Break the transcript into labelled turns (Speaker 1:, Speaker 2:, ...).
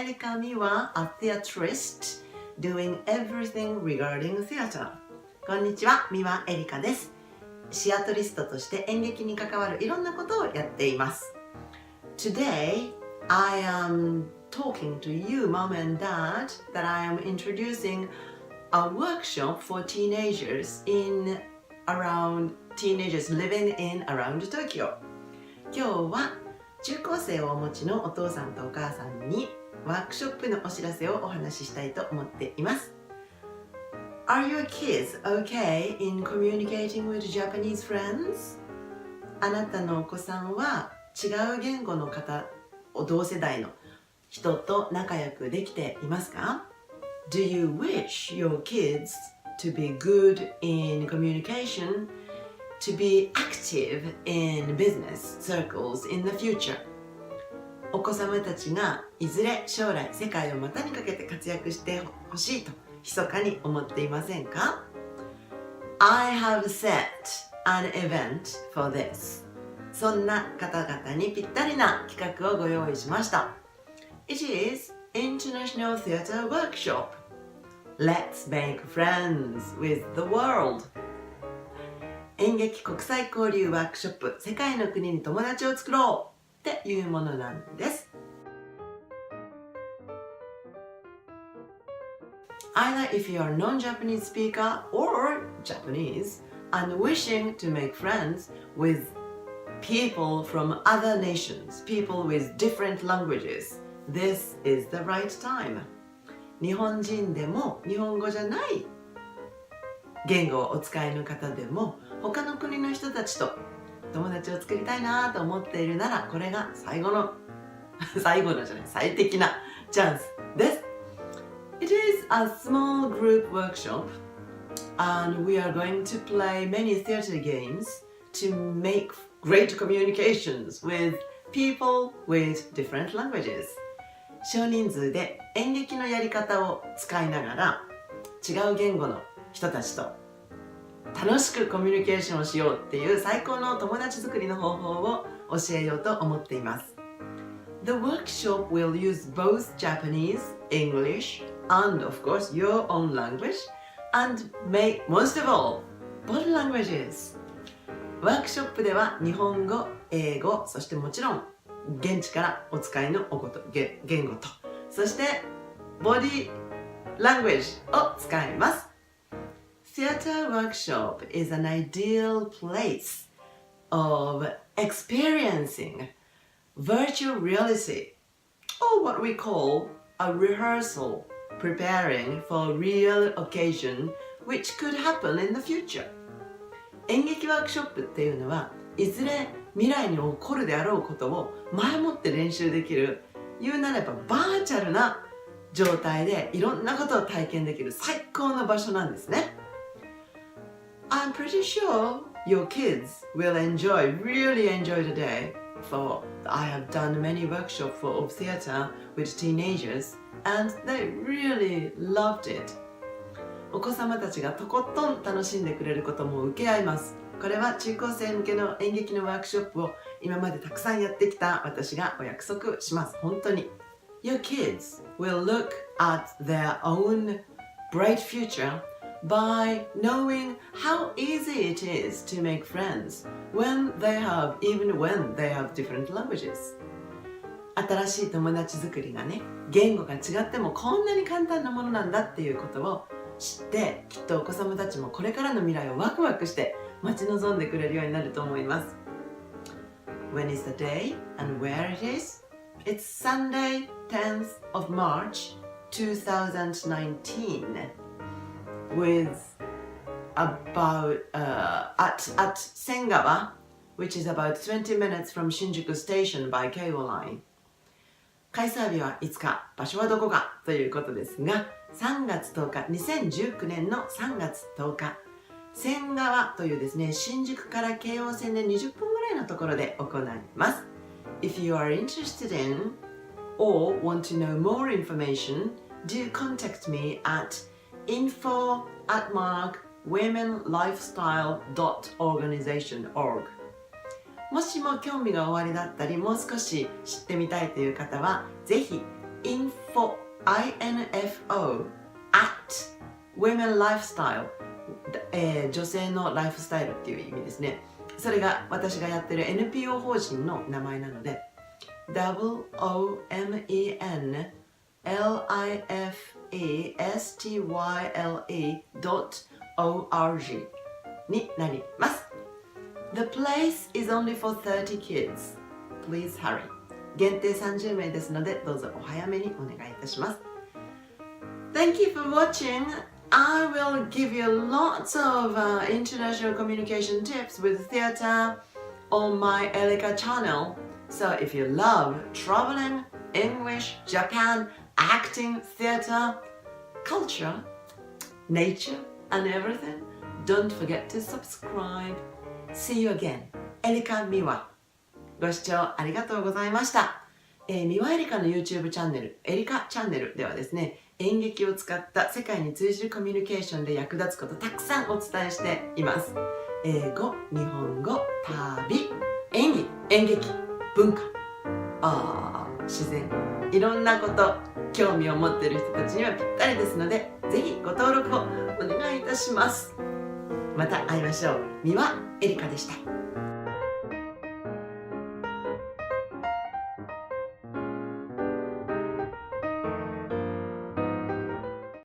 Speaker 1: America には a theatrist doing everything regarding theater。 こんにちは、三輪えり花です。シアトリストとして演劇に関わるいろんなことをやっています。Today, I am talking to you, Mom and Dad, that I am introducing a workshop for teenagers living in around Tokyo。 今日は中高生をお持ちのお父さんとお母さんにワークショップのお知らせをお話ししたいと思っています。Are your kids okay in communicating with Japanese friends? あなたのお子さんは違う言語の方、同世代の人と仲良くできていますか？ Do you wish your kids to be good in communication, to be active in business circles in the future? お子様たちがいずれ将来世界を股にかけて活躍してほしいと密かに思っていませんか？ I have set an event for this。 そんな方々にぴったりな企画をご用意しました。 It is International Theatre Workshop. Let's make friends with the world。 演劇国際交流ワークショップ、世界の国に友達を作ろうっていうものなんです。Either if you are a non-Japanese speaker or Japanese and wishing to make friends with people from other nations, people with different languages, this is the right time。 日本人でも日本語じゃない言語をお使いの方でも他の国の人たちと友達を作りたいなと思っているなら、これが最適なチャンスです。It is a small group workshop and we are going to play many theater games to make great communications with people with different languages。 少人数で演劇のやり方を使いながら違う言語の人たちと楽しくコミュニケーションをしようっていう最高の友達作りの方法を教えようと思っています。 The workshop will use both Japanese, English, and of course your own language, and most of all, both languages。 ワークショップでは日本語、英語、そしてもちろん現地からお使いの言語と、そしてボディラングエージを使います。Theatre workshop is an ideal place of experiencing virtual reality, or what we call a rehearsal, preparing for a real occasion which could happen in the future。 演劇ワークショップっていうのはいずれ未来に起こるであろうことを前もって練習できる、言うなればバーチャルな状態でいろんなことを体験できる最高の場所なんですね。I'm pretty sure your kids will really enjoy the day, for I have done many workshops of theater with teenagers and they really loved it。 お子様たちがとことん楽しんでくれることも受け合います。これは中高生向けの演劇のワークショップを今までたくさんやってきた私がお約束します。本当に。Your kids will look at their own bright future by knowing how easy it is to make friends when they have different languages。 新しい友達作りがね、言語が違ってもこんなに簡単なものなんだっていうことを知って、きっとお子様たちもこれからの未来をワクワクして待ち望んでくれるようになると思います。 When is the day and where it is? It's Sunday, 10th of March 2019 with about at Sengawa, which is about 20 minutes from Shinjuku Station by Keiwo Line。 開催日は5日、場所はどこかということですが、3月10日、2019年の3月10日、仙川というですね、新宿から京王線で20分ぐらいのところで行います。 If you are interested in or want to know more information, do contact me at info@womenlifestyle.organization.org。 もしも興味がおありだったり、もう少し知ってみたいという方は、ぜひ info at women lifestyle、女性のライフスタイルっていう意味ですね。それが私がやってる NPO 法人の名前なので WOMENLIFESTYLE.org になります。The place is only for 30 kids. Please hurry. 限定30名ですのでどうぞお早めにお願いいたします。Thank you for watching. I will give you lots of international communication tips with theater on my Erika channel. So if you love traveling, English, Japan, acting, theater, culture, nature, and everything, don't forget to subscribe. See you again. エリカ・ミワ。ご視聴ありがとうございました。三輪エリカの YouTube チャンネル、エリカチャンネルではですね、演劇を使った世界に通じるコミュニケーションで役立つことたくさんお伝えしています。英語、日本語、旅、演技、演劇、文化、自然、いろんなこと、興味を持っている人たちにはぴったりですので、ぜひご登録をお願いいたします。また会いましょう。三輪エリカでした。